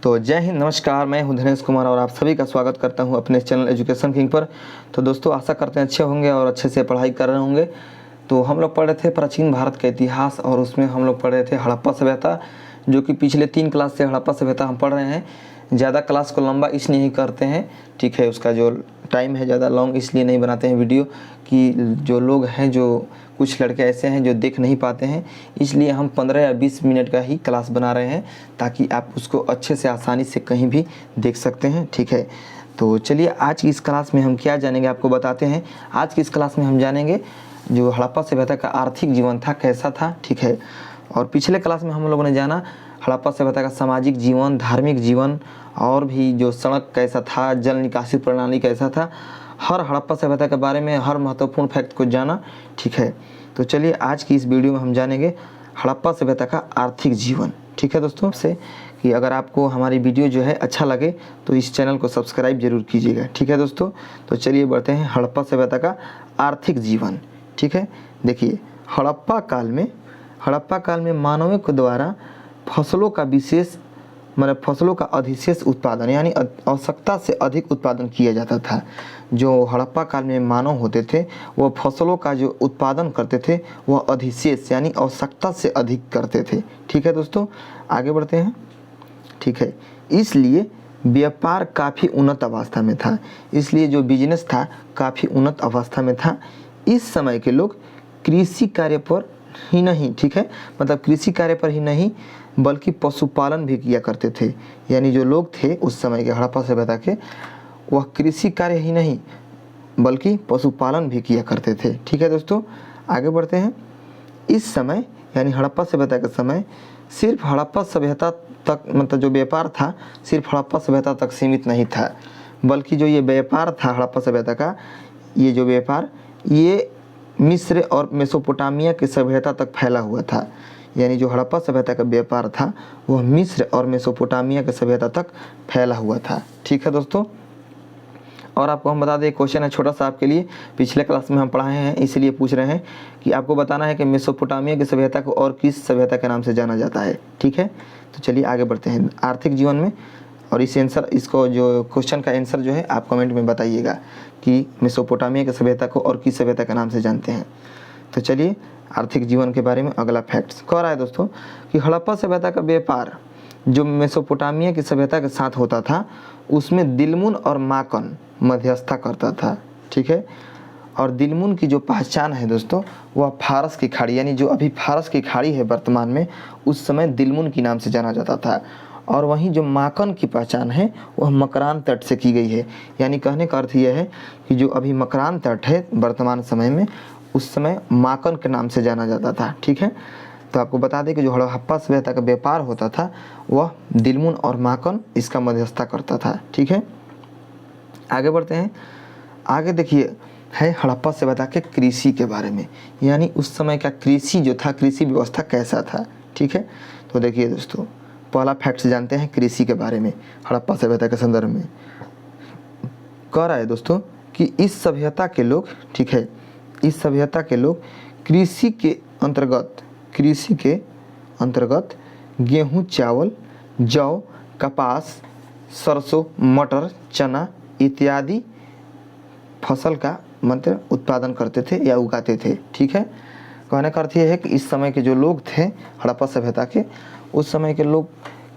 तो जय हिंद, नमस्कार। मैं हूं धनेश कुमार और आप सभी का स्वागत करता हूं अपने चैनल एजुकेशन किंग पर। तो दोस्तों, आशा करते हैं अच्छे होंगे और अच्छे से पढ़ाई कर रहे होंगे। तो हम लोग पढ़ रहे थे प्राचीन भारत का इतिहास और उसमें हम लोग पढ़ रहे थे हड़प्पा सभ्यता, जो कि पिछले 3 क्लास से हड़प्पा सभ्यता हम पढ़ रहे हैं। ज़्यादा क्लास को लंबा इसलिए नहीं करते हैं, ठीक है, उसका जो टाइम है ज़्यादा लॉन्ग इसलिए नहीं बनाते हैं वीडियो कि जो लोग हैं, जो कुछ लड़के ऐसे हैं जो देख नहीं पाते हैं, इसलिए हम 15 या 20 मिनट का ही क्लास बना रहे हैं ताकि आप उसको अच्छे से आसानी से कहीं भी देख सकते हैं, ठीक है। तो चलिए, आज की इस क्लास में हम क्या जानेंगे आपको बताते हैं। आज की इस क्लास में हम जानेंगे जो हड़प्पा सभ्यता का आर्थिक जीवन था कैसा था, ठीक है। और पिछले क्लास में हम लोगों ने जाना हड़प्पा सभ्यता का सामाजिक जीवन, धार्मिक जीवन और भी जो सड़क कैसा था, जल निकासी प्रणाली कैसा था, हर हड़प्पा सभ्यता के बारे में हर महत्वपूर्ण फैक्ट को जाना, ठीक है। तो चलिए, आज की इस वीडियो में हम जानेंगे हड़प्पा सभ्यता का आर्थिक जीवन, ठीक है दोस्तों। से कि अगर आपको हमारी वीडियो जो है अच्छा लगे तो इस चैनल को सब्सक्राइब जरूर कीजिएगा, ठीक है दोस्तों। तो चलिए बढ़ते हैं हड़प्पा सभ्यता का आर्थिक जीवन, ठीक है। देखिए, हड़प्पा काल में मानवों के द्वारा फसलों का विशेष फसलों का अधिशेष उत्पादन यानी आवश्यकता से अधिक उत्पादन किया जाता था। जो हड़प्पा काल में मानव होते थे वह फसलों का जो उत्पादन करते थे वह अधिशेष यानी आवश्यकता से अधिक करते थे, ठीक है दोस्तों। आगे बढ़ते हैं, ठीक है। इसलिए व्यापार काफ़ी उन्नत अवस्था में था, इसलिए जो बिजनेस था काफ़ी उन्नत अवस्था में था। इस समय के लोग कृषि कार्य पर ही नहीं, ठीक है, मतलब कृषि कार्य पर ही नहीं बल्कि पशुपालन भी किया करते थे। यानी जो लोग थे उस समय के हड़प्पा सभ्यता के, वह कृषि कार्य ही नहीं बल्कि पशुपालन भी किया करते थे, ठीक है दोस्तों। आगे बढ़ते हैं। इस समय यानी हड़प्पा सभ्यता के समय सिर्फ हड़प्पा सभ्यता तक, मतलब जो व्यापार था सिर्फ हड़प्पा सभ्यता तक सीमित नहीं था, बल्कि जो ये व्यापार था हड़प्पा सभ्यता का, ये जो व्यापार ये मिस्र और मेसोपोटामिया की सभ्यता तक फैला हुआ था। यानी जो हड़प्पा सभ्यता का व्यापार था वह मिस्र और मेसोपोटामिया की सभ्यता तक फैला हुआ था, ठीक है दोस्तों। और आपको हम बता दें, क्वेश्चन है छोटा सा आपके लिए, पिछले क्लास में हम पढ़ाए हैं इसलिए पूछ रहे हैं कि आपको बताना है कि मेसोपोटामिया की सभ्यता को और किस सभ्यता के नाम से जाना जाता है, ठीक है। तो चलिए आगे बढ़ते हैं आर्थिक जीवन में। और इसको जो क्वेश्चन का आंसर जो है आप कमेंट में बताइएगा कि मेसोपोटामिया की सभ्यता को और किस सभ्यता के नाम से जानते हैं। तो चलिए, आर्थिक जीवन के बारे में अगला फैक्ट्स कह रहा है दोस्तों कि हड़प्पा सभ्यता का व्यापार जो मेसोपोटामिया की सभ्यता के साथ होता था उसमें दिलमुन और माकन मध्यस्थता करता था, ठीक है। और दिलमुन की जो पहचान है दोस्तों वह फारस की खाड़ी, यानी जो अभी फारस की खाड़ी है वर्तमान में, उस समय दिलमुन के नाम से जाना जाता था। और वहीं जो माकन की पहचान है वह मकरान तट से की गई है। यानी कहने का अर्थ यह है कि जो अभी मकरान तट है वर्तमान समय में, उस समय माकन के नाम से जाना जाता था, ठीक है। तो आपको बता दें कि जो हड़प्पा सभ्यता का व्यापार होता था वह दिलमुन और माकन इसका मध्यस्थता करता था, ठीक है। आगे बढ़ते हैं। आगे देखिए है हड़प्पा सभ्यता के कृषि के बारे में, यानी उस समय का कृषि जो था, कृषि व्यवस्था कैसा था, ठीक है। तो देखिए दोस्तों, पहला फैक्ट जानते हैं कृषि के बारे में। हड़प्पा सभ्यता के संदर्भ में कह रहा है दोस्तों कि इस सभ्यता के लोग, ठीक है, इस सभ्यता के लोग कृषि के अंतर्गत गेहूं, चावल, जौ, कपास, सरसों, मटर, चना इत्यादि फसल का मतलब उत्पादन करते थे या उगाते थे, ठीक है। कहने का अर्थ यह है कि इस समय के जो लोग थे हड़प्पा सभ्यता के, उस समय के लोग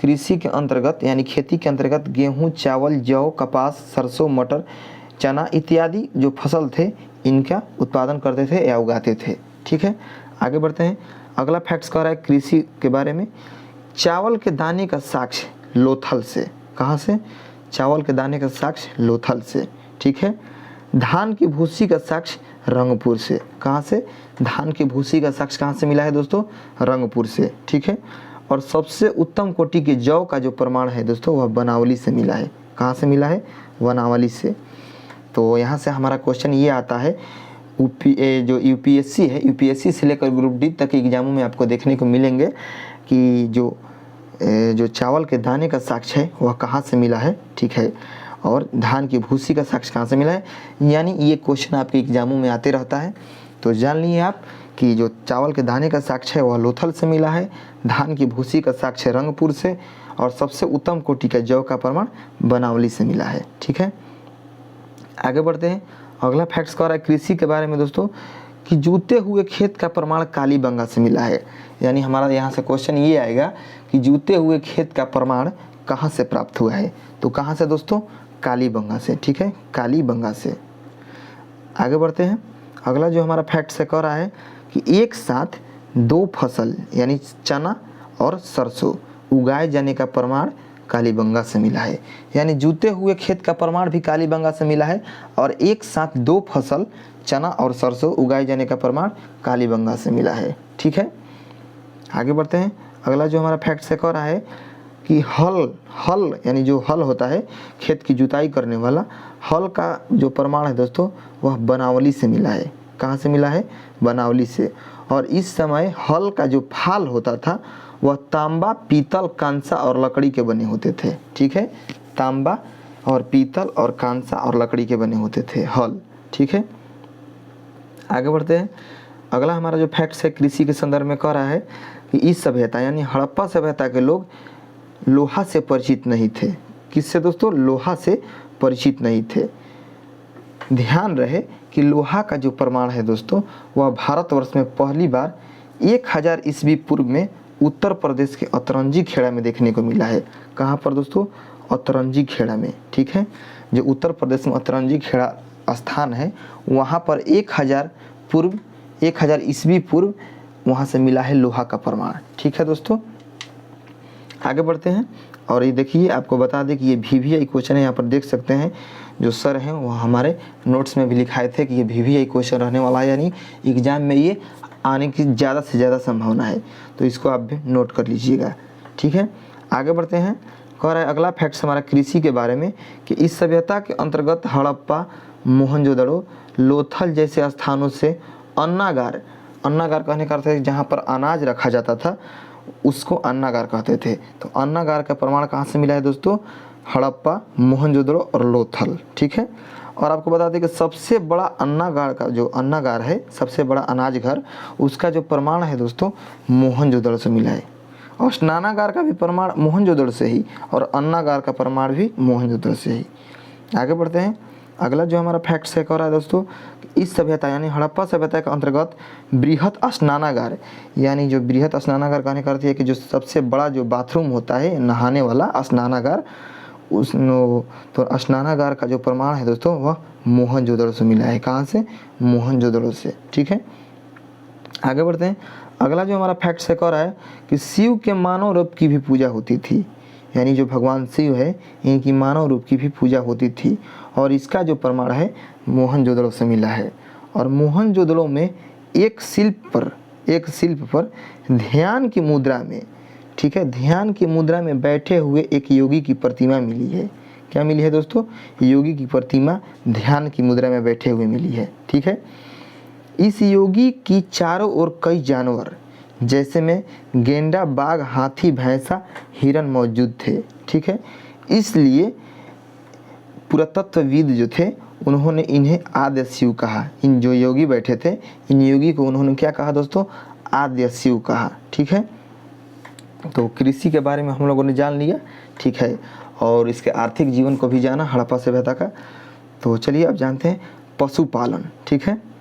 कृषि के अंतर्गत यानी खेती के अंतर्गत गेहूं, चावल, जौ, कपास, सरसों, मटर, चना इत्यादि जो फसल थे इनका उत्पादन करते थे या उगाते थे, ठीक है। आगे बढ़ते हैं। अगला फैक्ट्स कह रहा है कृषि के बारे में। चावल के दाने का साक्ष्य लोथल से, कहाँ से? चावल के दाने का साक्ष्य लोथल से, ठीक है। धान की भूसी का साक्ष्य रंगपुर से, कहाँ से? धान की भूसी का साक्ष्य कहाँ से मिला है दोस्तों? रंगपुर से, ठीक है। और सबसे उत्तम कोटि के जौ का जो प्रमाण है दोस्तों वह बनावली से मिला है। कहाँ से मिला है? बनावली से। तो यहाँ से हमारा क्वेश्चन ये आता है, जो यूपीएससी है, यूपीएससी से लेकर ग्रुप डी तक के एग्जामों में आपको देखने को मिलेंगे कि जो चावल के दाने का साक्ष्य है वह कहाँ से मिला है, ठीक है। और धान की भूसी का साक्ष्य कहाँ से मिला है, यानी ये क्वेश्चन आपके एग्जामों में आते रहता है। तो जान लीजिए आप कि जो चावल के दाने का साक्ष्य है वह लोथल से मिला है, धान की भूसी का साक्ष्य रंगपुर से, और सबसे उत्तम कोटि का जौ का प्रमाण बनावली से मिला है। ठीक है, आगे बढ़ते हैं। अगला फैक्ट्स कह रहा है कृषि के बारे में दोस्तों कि जूते हुए खेत का प्रमाण कालीबंगा से मिला है। यानी हमारा यहाँ से क्वेश्चन ये आएगा कि जूते हुए खेत का प्रमाण कहाँ से प्राप्त हुआ है, तो कहाँ से दोस्तों, कालीबंगा से। ठीक है, कालीबंगा से। आगे बढ़ते हैं। अगला जो हमारा फैक्ट से कह रहा है कि एक साथ दो फसल यानी चना और सरसों उगाए जाने का प्रमाण कालीबंगा से मिला है। यानी जूते हुए खेत का प्रमाण भी कालीबंगा से मिला है और एक साथ दो फसल चना और सरसों उगाए जाने का प्रमाण कालीबंगा से मिला है। ठीक है, आगे बढ़ते हैं। अगला जो हमारा फैक्ट से कह रहा है कि हल यानी जो हल होता है खेत की जुताई करने वाला, हल का जो प्रमाण है दोस्तों वह बनावली से मिला है। कहाँ से मिला है, बनावली से। और इस समय हल का जो फाल होता था वह तांबा, पीतल, कांसा और लकड़ी के बने होते थे। ठीक है, तांबा और पीतल और कांसा और लकड़ी के बने होते थे हल। ठीक है, आगे बढ़ते हैं। अगला हमारा जो फैक्ट है कृषि के संदर्भ में कह रहा है कि इस सभ्यता यानी हड़प्पा सभ्यता के लोग लोहा से परिचित नहीं थे। किससे दोस्तों, लोहा से परिचित नहीं थे। ध्यान रहे कि लोहा का जो प्रमाण है दोस्तों वह भारतवर्ष में पहली बार 1000 ईस्वी पूर्व में उत्तर प्रदेश के अतरंजी खेड़ा में देखने को मिला है। कहाँ पर दोस्तों, अतरंजी खेड़ा में। ठीक है, जो उत्तर प्रदेश में अतरंजी खेड़ा स्थान है वहाँ पर 1000 ईस्वी पूर्व वहाँ से मिला है लोहा का प्रमाण। ठीक है दोस्तों, आगे बढ़ते हैं। और ये देखिए आपको बता दें कि ये VVI क्वेश्चन है, यहाँ पर देख सकते हैं जो सर हैं वो हमारे नोट्स में भी लिखाए थे कि ये VVI क्वेश्चन रहने वाला है, यानी एग्जाम में ये आने की ज़्यादा से ज़्यादा संभावना है, तो इसको आप भी नोट कर लीजिएगा। ठीक है, आगे बढ़ते हैं। कह रहा है अगला फैक्ट्स हमारा कृषि के बारे में कि इस सभ्यता के अंतर्गत हड़प्पा, मोहनजोदड़ो, लोथल जैसे स्थानों से अन्नागार कहने का अर्थ है जहाँ पर अनाज रखा जाता था उसको अन्नागार कहते थे। तो अन्नागार का प्रमाण कहाँ से मिला है दोस्तों, हड़प्पा, मोहनजोदड़ो और लोथल। ठीक है, और आपको बता दें कि सबसे बड़ा अन्नागार का जो अन्नागार है, सबसे बड़ा अनाज घर, उसका जो प्रमाण है दोस्तों मोहनजोदड़ो से मिला है। और स्नानागार का भी प्रमाण मोहनजोदड़ो से ही और अन्नागार का प्रमाण भी मोहनजोदड़ो से ही। आगे बढ़ते हैं। अगला जो हमारा फैक्ट से कह रहा है दोस्तों इस सभ्यता यानी हड़प्पा सभ्यता के अंतर्गत बृहत स्नानागार, यानी जो बृहत स्नानागार कहने का अर्थ है कि जो सबसे बड़ा जो बाथरूम होता है नहाने वाला स्नानागार, तो स्नानागार का जो प्रमाण है दोस्तों वह मोहनजोदड़ो से मिला है। कहाँ से, मोहनजोदड़ो से। ठीक है, आगे बढ़ते हैं। अगला जो हमारा फैक्ट से कह रहा है कि शिव के मानव रूप की भी पूजा होती थी। यानी जो भगवान शिव है इनकी मानव रूप की भी पूजा होती थी और इसका जो प्रमाण है मोहनजोदड़ो से मिला है। और मोहनजोदड़ो में एक शिल्प पर ध्यान की मुद्रा में, ठीक है, ध्यान की मुद्रा में बैठे हुए एक योगी की प्रतिमा मिली है। क्या मिली है दोस्तों, योगी की प्रतिमा ध्यान की मुद्रा में बैठे हुए मिली है। ठीक है, इस योगी की चारों ओर कई जानवर जैसे में गेंडा, बाघ, हाथी, भैंसा, हिरन मौजूद थे। ठीक है, इसलिए पुरातत्वविद जो थे उन्होंने इन्हें आद्य शिव कहा। इन जो योगी बैठे थे इन योगी को उन्होंने क्या कहा दोस्तों, आद्य शिव कहा। ठीक है, तो कृषि के बारे में हम लोगों ने जान लिया। ठीक है, और इसके आर्थिक जीवन को भी जाना हड़प्पा सभ्यता का। तो चलिए अब जानते हैं पशुपालन। ठीक है,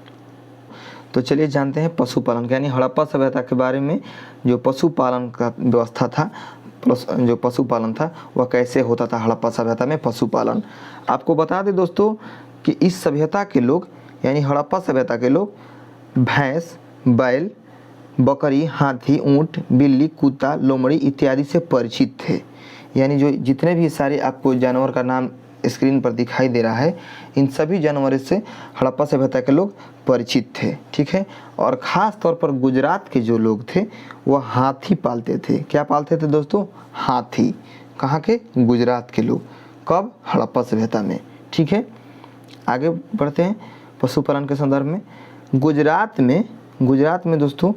तो चलिए जानते हैं पशुपालन यानी हड़प्पा सभ्यता के बारे में। जो पशुपालन का व्यवस्था था, जो पशुपालन था वह कैसे होता था हड़प्पा सभ्यता में पशुपालन। आपको बता दें दोस्तों कि इस सभ्यता के लोग यानी हड़प्पा सभ्यता के लोग भैंस, बैल, बकरी, हाथी, ऊँट, बिल्ली, कुत्ता, लोमड़ी इत्यादि से परिचित थे। यानी जो जितने भी सारे आपको जानवर का नाम स्क्रीन पर दिखाई दे रहा है इन सभी जानवरों से हड़प्पा सभ्यता के लोग परिचित थे। ठीक है, और ख़ास तौर पर गुजरात के जो लोग थे वह हाथी पालते थे। क्या पालते थे दोस्तों, हाथी। कहाँ के, गुजरात के लोग। कब, हड़प्पा सभ्यता में। ठीक है, आगे बढ़ते हैं पशुपालन के संदर्भ में। गुजरात में दोस्तों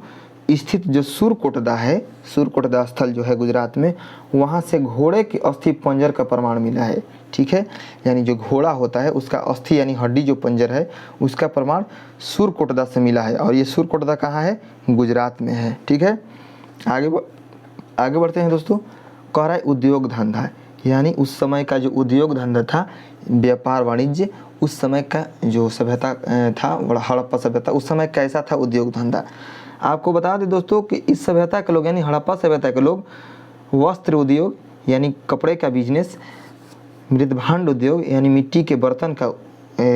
स्थित जो सूरकोटदा है, सूरकोटदा स्थल जो है गुजरात में, वहाँ से घोड़े के अस्थि पंजर का प्रमाण मिला है। ठीक है, यानी जो घोड़ा होता है उसका अस्थि यानी हड्डी जो पंजर है उसका प्रमाण सूरकोटदा से मिला है और ये सूरकोटदा कहाँ है, गुजरात में है। ठीक है, आगे बढ़ते हैं दोस्तों। कह रहा है उद्योग धंधा, यानी उस समय का जो उद्योग धंधा था, व्यापार वाणिज्य, उस समय का जो सभ्यता था, हड़प्पा सभ्यता, उस समय कैसा था उद्योग धंधा। आपको बता दें दोस्तों कि इस सभ्यता के लोग यानी हड़प्पा सभ्यता के लोग वस्त्र उद्योग यानी कपड़े का बिजनेस, मृदभांड उद्योग यानी मिट्टी के बर्तन का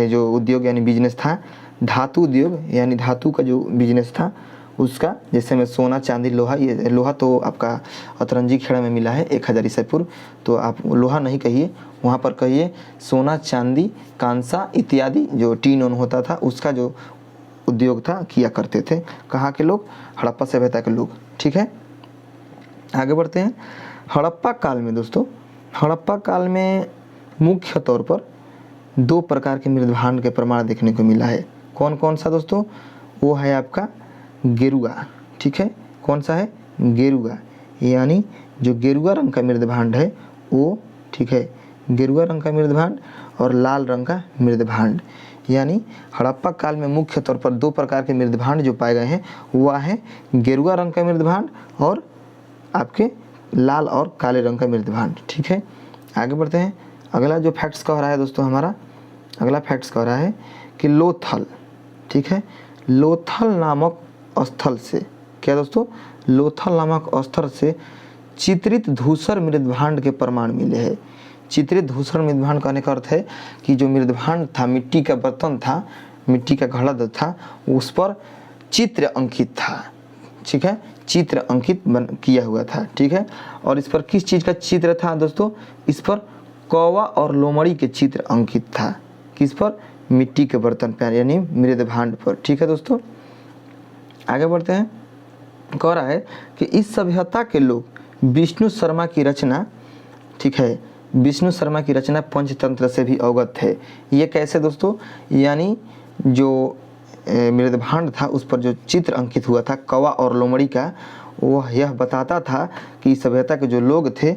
जो उद्योग यानी बिजनेस था, धातु उद्योग यानी धातु का जो बिजनेस था उसका, जैसे में सोना चांदी लोहा, ये लोहा तो आपका अतरंजी खेड़ा में मिला है 1000 ईसा पूर्व, तो आप लोहा नहीं कहिए, वहाँ पर कहिए सोना चांदी कांसा इत्यादि जो टीन ऑन होता था उसका जो उद्योग था किया करते थे। कहाँ के लोग? हड़प्पा सभ्यता के लोग। ठीक है, आगे बढ़ते हैं। हड़प्पा काल में दोस्तों, हड़प्पा काल में मुख्य तौर पर 2 प्रकार के मृदभांड के प्रमाण देखने को मिला है। कौन कौन सा दोस्तों? वो है आपका गेरुआ। ठीक है, कौन सा है? गेरुआ, यानी जो गेरुआ रंग का मृदभांड है वो, ठीक है, गेरुआ रंग का मृदभांड और लाल रंग का मृदभांड। यानी हड़प्पा काल में मुख्य तौर पर 2 प्रकार के मृदभांड जो पाए गए हैं वह है गेरुआ रंग का मृदभांड और आपके लाल और काले रंग का मृदभांड। ठीक है, आगे बढ़ते हैं। अगला जो फैक्ट्स कह रहा है दोस्तों, हमारा अगला फैक्ट्स कह रहा है कि लोथल, ठीक है, लोथल नामक स्थल से, क्या दोस्तों? लोथल नामक स्थल से चित्रित धूसर मृदभांड के प्रमाण मिले हैं। चित्रित धूसर मृदभांड कहने का अर्थ है कि जो मृदभांड था, मिट्टी का बर्तन था, मिट्टी का घड़ा था, उस पर चित्र अंकित था। ठीक है, चित्र अंकित किया हुआ था। ठीक है, और इस पर किस चीज़ का चित्र था दोस्तों? इस पर कौवा और लोमड़ी के चित्र अंकित था। किस पर? मिट्टी के बर्तन पर यानी मृदभांड पर। ठीक है दोस्तों, आगे बढ़ते हैं। कह रहा है कि इस सभ्यता के लोग विष्णु शर्मा की रचना, ठीक है, विष्णु शर्मा की रचना पंचतंत्र से भी अवगत थे। ये कैसे दोस्तों? यानी जो मृदभांड था उस पर जो चित्र अंकित हुआ था कौवा और लोमड़ी का, वह यह बताता था कि सभ्यता के जो लोग थे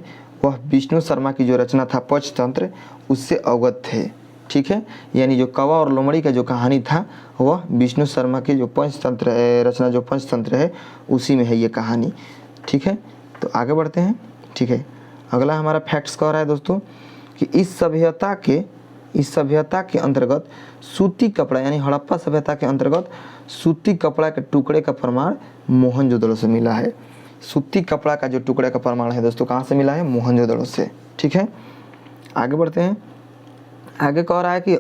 वह विष्णु शर्मा की जो रचना था पंचतंत्र उससे अवगत थे। ठीक है, यानी जो कौवा और लोमड़ी का जो कहानी था वह विष्णु शर्मा की जो पंचतंत्र रचना जो पंचतंत्र है उसी में है ये कहानी। ठीक है, तो आगे बढ़ते हैं। ठीक है, अगला हमारा फैक्ट्स कह रहा है दोस्तों कि इस सभ्यता के अंतर्गत सूती कपड़ा यानी हड़प्पा सभ्यता के अंतर्गत सूती कपड़ा के टुकड़े का प्रमाण मोहनजोदड़ो से मिला है। सूती कपड़ा का जो टुकड़े का प्रमाण है दोस्तों कहाँ से मिला है? मोहनजोदड़ो से। ठीक है, आगे बढ़ते हैं। आगे कह रहा है कि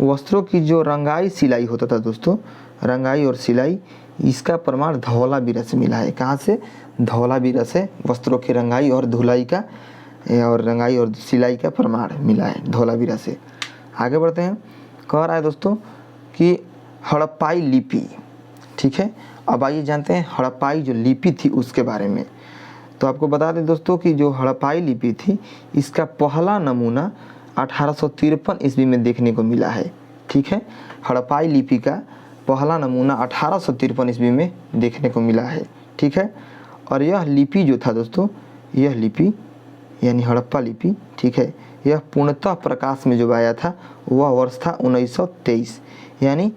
वस्त्रों की जो रंगाई सिलाई होता था दोस्तों, रंगाई और सिलाई, इसका प्रमाण धौलावीरा से मिला है। कहाँ से? धौलावीरा से वस्त्रों की रंगाई और धुलाई का और रंगाई और सिलाई का प्रमाण मिला है धौलावीरा से। आगे बढ़ते हैं। कह रहा है दोस्तों कि हड़प्पाई लिपि। ठीक है, अब आइए जानते हैं हड़प्पाई जो लिपि थी उसके बारे में। तो आपको बता दें दोस्तों कि जो हड़प्पाई लिपि थी इसका पहला नमूना 1853 ईस्वी में देखने को मिला है। ठीक है, हड़प्पाई लिपि का पहला नमूना 1853 ईस्वी में देखने को मिला है। ठीक है, और यह लिपि जो था दोस्तों, यह लिपि यानी हड़प्पा लिपि, ठीक है, यह पूर्णतः प्रकाश में जो आया था वह वर्ष था 1923। यानी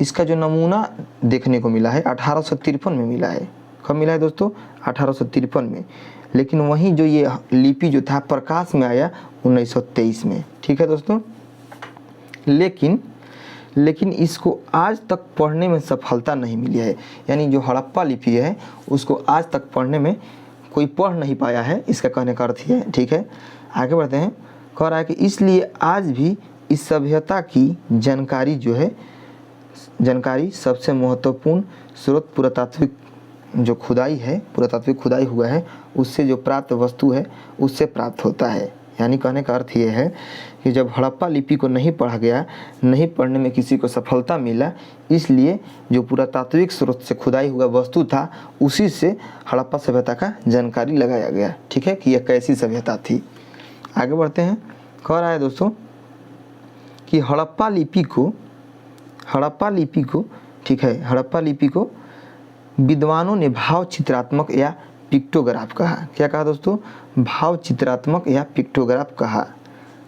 इसका जो नमूना देखने को मिला है 1853 में मिला है। कब मिला है दोस्तों? 1853 में। लेकिन वहीं जो ये लिपि जो था प्रकाश में आया 1923 में। ठीक है दोस्तों, लेकिन इसको आज तक पढ़ने में सफलता नहीं मिली है। यानी जो हड़प्पा लिपि है उसको आज तक पढ़ने में कोई पढ़ नहीं पाया है, इसका कहने का अर्थ ही है। ठीक है, आगे बढ़ते हैं। कह रहा है कि इसलिए आज भी इस सभ्यता की जानकारी जो है, जानकारी सबसे महत्वपूर्ण स्रोत पुरातात्विक जो खुदाई है, पुरातात्विक खुदाई हुआ है उससे जो प्राप्त वस्तु है उससे प्राप्त होता है। यानी कहने का अर्थ ये है कि जब हड़प्पा लिपि को नहीं पढ़ा गया, नहीं पढ़ने में किसी को सफलता मिला, इसलिए जो पुरातात्विक स्रोत से खुदाई हुआ वस्तु था उसी से हड़प्पा सभ्यता का जानकारी लगाया गया। ठीक है, कि यह कैसी सभ्यता थी। आगे बढ़ते हैं। कह रहा है दोस्तों कि हड़प्पा लिपि को ठीक है, हड़प्पा लिपि को विद्वानों ने भाव चित्रात्मक या पिक्टोग्राफ कहा। क्या कहा दोस्तों? भाव चित्रात्मक या पिक्टोग्राफ कहा।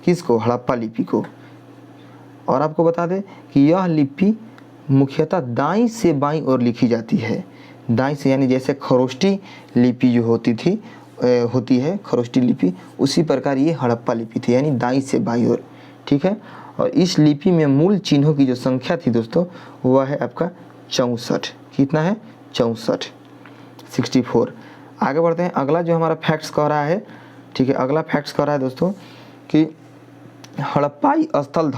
किसको? हड़प्पा लिपि को। और आपको बता दें कि यह लिपि मुख्यतः दाईं से बाईं ओर लिखी जाती है। दाईं से यानी जैसे खरोष्टी लिपि जो होती थी होती है खरोष्टी लिपि, उसी प्रकार ये हड़प्पा लिपि थी, यानी दाईं से बाईं ओर। ठीक है, और इस लिपि में मूल चिन्हों की जो संख्या थी दोस्तों वह है आपका 64। कितना है? 64, 64। आगे बढ़ते हैं। अगला जो हमारा फैक्ट्स कह रहा है, ठीक है, अगला फैक्ट्स कह रहा है दोस्तों कि हड़प्पाई स्थल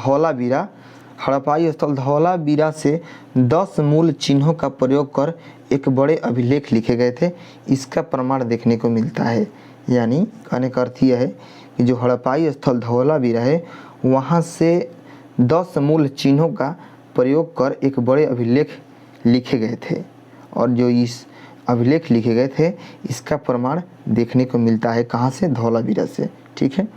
धौलावीरा से 10 मूल चिन्हों का प्रयोग कर एक बड़े अभिलेख लिखे गए थे, इसका प्रमाण देखने को मिलता है। यानी कहने का अर्थ यह है कि जो हड़प्पाई स्थल धौलावीरा है वहाँ से 10 मूल चिन्हों का प्रयोग कर एक बड़े अभिलेख लिखे गए थे, और जो इस अभिलेख लिखे गए थे इसका प्रमाण देखने को मिलता है कहाँ से? धौलावीरा से। ठीक है,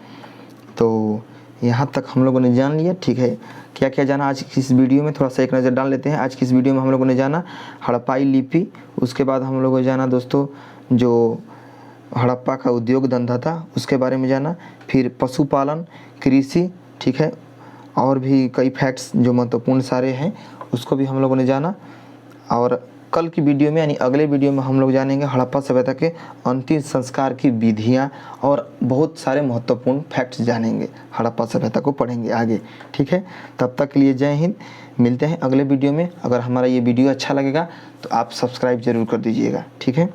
तो यहाँ तक हम लोगों ने जान लिया। ठीक है, क्या क्या जाना आज की इस वीडियो में, थोड़ा सा एक नज़र डाल लेते हैं। आज की इस वीडियो में हम लोगों ने जाना हड़प्पाई लिपि, उसके बाद हम लोगों ने जाना दोस्तों जो हड़प्पा का उद्योग धंधा था उसके बारे में जाना, फिर पशुपालन, कृषि, ठीक है, और भी कई फैक्ट्स जो महत्वपूर्ण सारे हैं उसको भी हम लोगों ने जाना। और कल की वीडियो में यानी अगले वीडियो में हम लोग जानेंगे हड़प्पा सभ्यता के अंतिम संस्कार की विधियां और बहुत सारे महत्वपूर्ण फैक्ट्स जानेंगे, हड़प्पा सभ्यता को पढ़ेंगे आगे। ठीक है, तब तक के लिए जय हिंद, मिलते हैं अगले वीडियो में। अगर हमारा ये वीडियो अच्छा लगेगा तो आप सब्सक्राइब जरूर कर दीजिएगा। ठीक है।